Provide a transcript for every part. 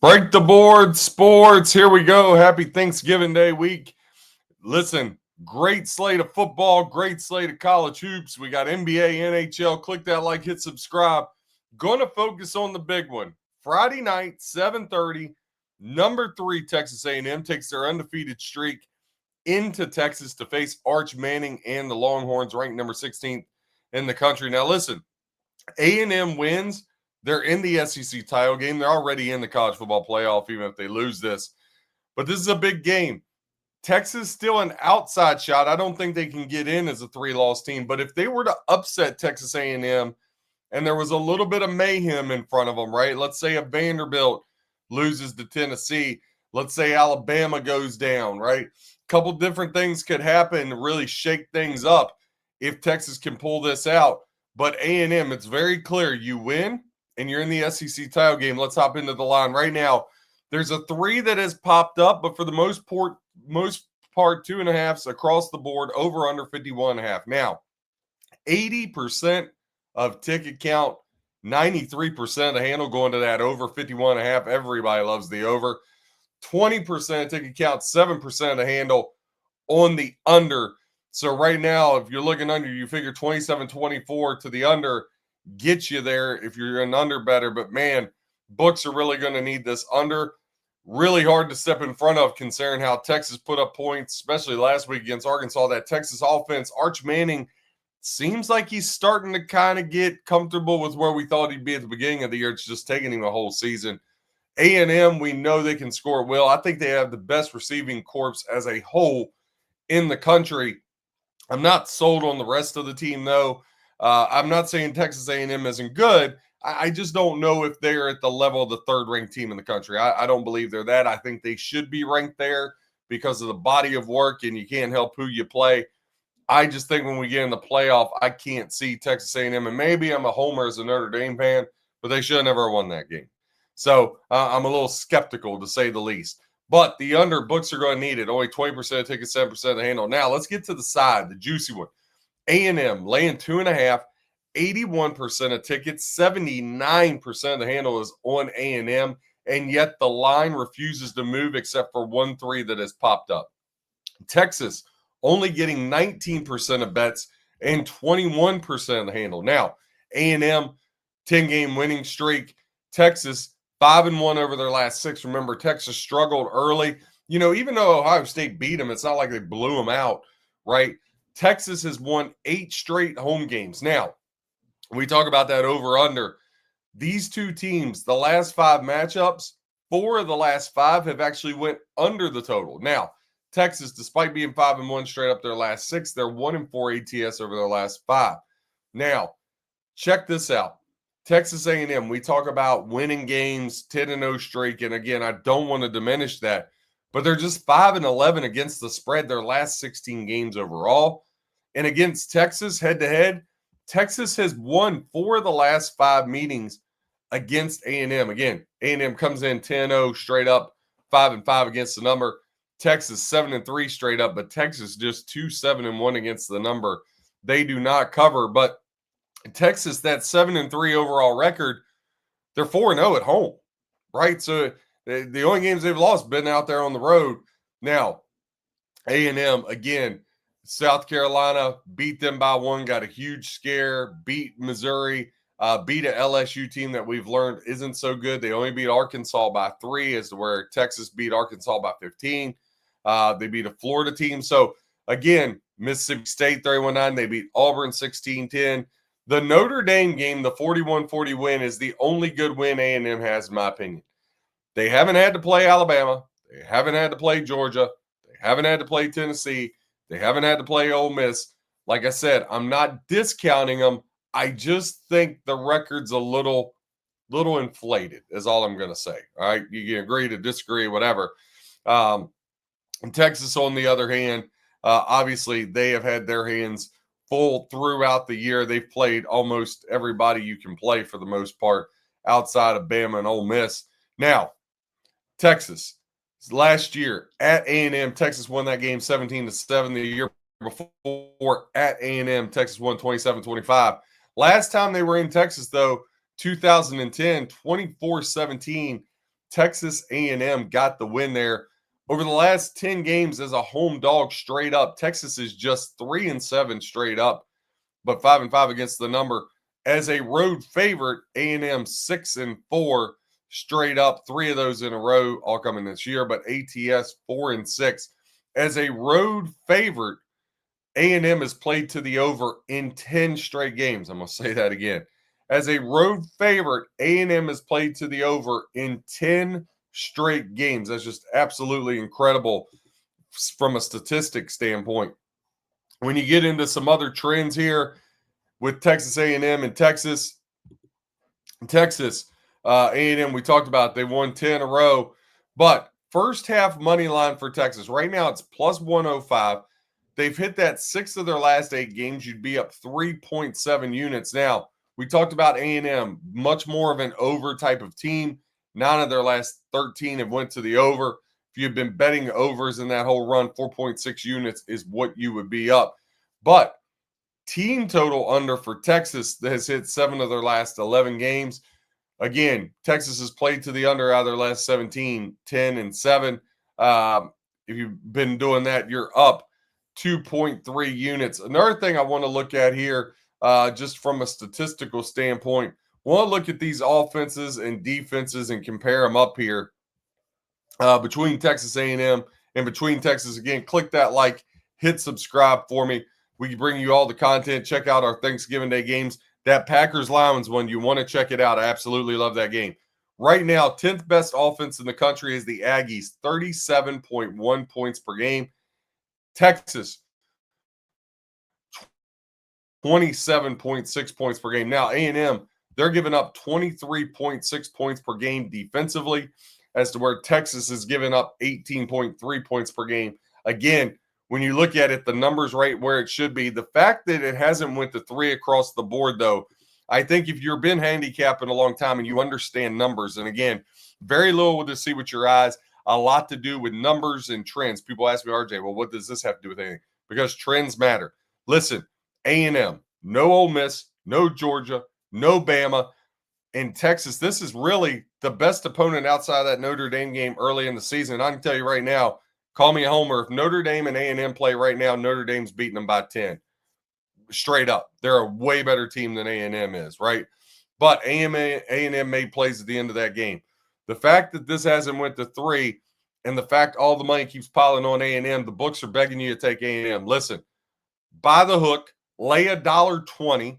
Break the board, sports. Here we go. Happy Thanksgiving Day week. Listen, great slate of football, great slate of college hoops. We got NBA, NHL. Click that like, hit subscribe. Going to focus on the big one. Friday night, 7:30. Number 3 Texas A&M takes their undefeated streak into Texas to face Arch Manning and the Longhorns, ranked number 16th in the country. Now, listen, A&M wins. They're in the SEC title game. They're already in the college football playoff, even if they lose this. But this is a big game. Texas still an outside shot. I don't think they can get in as a 3-loss team. But if they were to upset Texas A&M and there was a little bit of mayhem in front of them, right? Let's say a Vanderbilt loses to Tennessee. Let's say Alabama goes down, right? A couple different things could happen to really shake things up if Texas can pull this out. But A&M, it's very clear. You win, and you're in the SEC title game. Let's hop into the line right now. There's a 3 that has popped up, but for the most part, 2.5s across the board, over under 51.5. Now, 80% of ticket count, 93% of the handle going to that over 51.5. Everybody loves the over. 20% of ticket count, 7% of the handle on the under. So right now, if you're looking under, you figure 27-24 to the under gets you there if you're an under better. But man, books are really going to need this under. Really hard to step in front of, considering how Texas put up points, especially last week against Arkansas. That Texas offense, Arch Manning, seems like he's starting to kind of get comfortable with where we thought he'd be at the beginning of the year. It's just taking him a whole season. A&M, we know they can score well. I think they have the best receiving corps as a whole in the country. I'm not sold on the rest of the team, though. I'm not saying Texas A&M isn't good. I just don't know if they're at the level of the third-ranked team in the country. I don't believe they're that. I think they should be ranked there because of the body of work, and you can't help who you play. I just think when we get in the playoff, I can't see Texas A&M. And maybe I'm a homer as a Notre Dame fan, but they should have never won that game. So I'm a little skeptical, to say the least. But the under books are going to need it. Only 20% tickets, 7% of the handle. Now, let's get to the side, the juicy one. A&M laying 2.5, 81% of tickets, 79% of the handle is on A&M, and yet the line refuses to move except for 1-3 that has popped up. Texas only getting 19% of bets and 21% of the handle. Now, A&M, 10-game winning streak. Texas, 5-1 over their last 6. Remember, Texas struggled early. Even though Ohio State beat them, it's not like they blew them out, right? Texas has won 8 straight home games. Now, we talk about that over-under. These two teams, the last 5 matchups, 4 of the last 5 have actually went under the total. Now, Texas, despite being 5-1 straight up their last 6, they're 1-4 ATS over their last 5. Now, check this out. Texas A&M, we talk about winning games, 10-0 streak, and again, I don't want to diminish that, but they're just 5-11 against the spread their last 16 games overall. And against Texas, head-to-head, Texas has won 4 of the last 5 meetings against A&M. Again, A&M comes in 10-0 straight up, 5-5 against the number. Texas 7-3 straight up, but Texas just 2-7-1 against the number. They do not cover, but Texas, that 7-3 overall record, they're 4-0 at home, right? So the only games they've lost been out there on the road. Now, A&M, again, South Carolina beat them by 1, got a huge scare, beat Missouri, beat a LSU team that we've learned isn't so good. They only beat Arkansas by 3, as to where Texas beat Arkansas by 15. They beat a Florida team. So, again, Mississippi State 31-9. They beat Auburn 16-10. The Notre Dame game, the 41-40 win, is the only good win A&M has, in my opinion. They haven't had to play Alabama. They haven't had to play Georgia. They haven't had to play Tennessee. They haven't had to play Ole Miss. Like I said, I'm not discounting them. I just think the record's a little inflated, is all I'm going to say. All right, you can agree to disagree, whatever. And Texas, on the other hand, obviously they have had their hands full throughout the year. They've played almost everybody you can play for the most part outside of Bama and Ole Miss. Now, Texas, last year at A&M, Texas won that game 17-7. The year before at A&M, Texas won 27-25. Last time they were in Texas, though, 2010, 24-17. Texas A&M got the win there. Over the last 10 games as a home dog straight up, Texas is just 3-7 straight up, but 5-5 against the number. As a road favorite, A&M 6-4 straight up, 3 of those in a row, all coming this year, but ATS 4-6. As a road favorite, A&M has played to the over in 10 straight games. I'm going to say that again. As a road favorite, A&M has played to the over in 10 straight games. That's just absolutely incredible from a statistic standpoint. When you get into some other trends here with Texas A&M and Texas, A&M, we talked about, they won 10 in a row. But first half money line for Texas, right now it's plus 105. They've hit that 6 of their last 8 games. You'd be up 3.7 units. Now, we talked about A&M, much more of an over type of team. 9 of their last 13 have went to the over. If you've been betting overs in that whole run, 4.6 units is what you would be up. But team total under for Texas that has hit 7 of their last 11 games. Again, Texas has played to the under out of their last 17, 10-7. If you've been doing that, you're up 2.3 units. Another thing I want to look at here, just from a statistical standpoint, I want to look at these offenses and defenses and compare them up here between Texas A&M and between Texas. Again, click that like, hit subscribe for me. We can bring you all the content. Check out our Thanksgiving Day games. That Packers-Lions one, you want to check it out. I absolutely love that game. Right now, 10th best offense in the country is the Aggies, 37.1 points per game. Texas, 27.6 points per game. Now, A&M, they're giving up 23.6 points per game defensively, as to where Texas is giving up 18.3 points per game. Again, when you look at it, the numbers right where it should be. The fact that it hasn't went to 3 across the board, though, I think if you've been handicapping a long time and you understand numbers, and again, very little to see with your eyes, a lot to do with numbers and trends. People ask me, RJ, well, what does this have to do with anything? Because trends matter. Listen, A&M, no Ole Miss, no Georgia, no Bama. In Texas, this is really the best opponent outside of that Notre Dame game early in the season. I can tell you right now, call me a homer. If Notre Dame and A&M play right now, Notre Dame's beating them by 10. Straight up. They're a way better team than A&M is, right? But A&M made plays at the end of that game. The fact that this hasn't went to 3 and the fact all the money keeps piling on A&M, the books are begging you to take A&M. Listen, buy the hook, lay $1.20,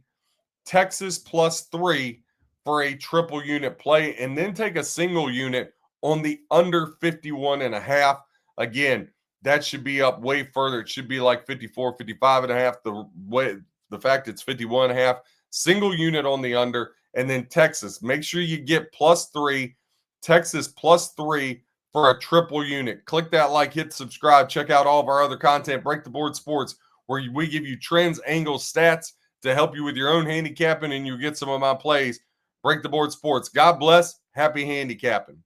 Texas plus 3 for a triple unit play, and then take a single unit on the under 51.5. Again, that should be up way further. It should be like 54, 55.5. The fact it's 51.5, single unit on the under, and then Texas. Make sure you get plus 3, Texas plus 3 for a triple unit. Click that like, hit subscribe. Check out all of our other content, Break the Board Sports, where we give you trends, angles, stats to help you with your own handicapping, and you get some of my plays. Break the Board Sports. God bless. Happy handicapping.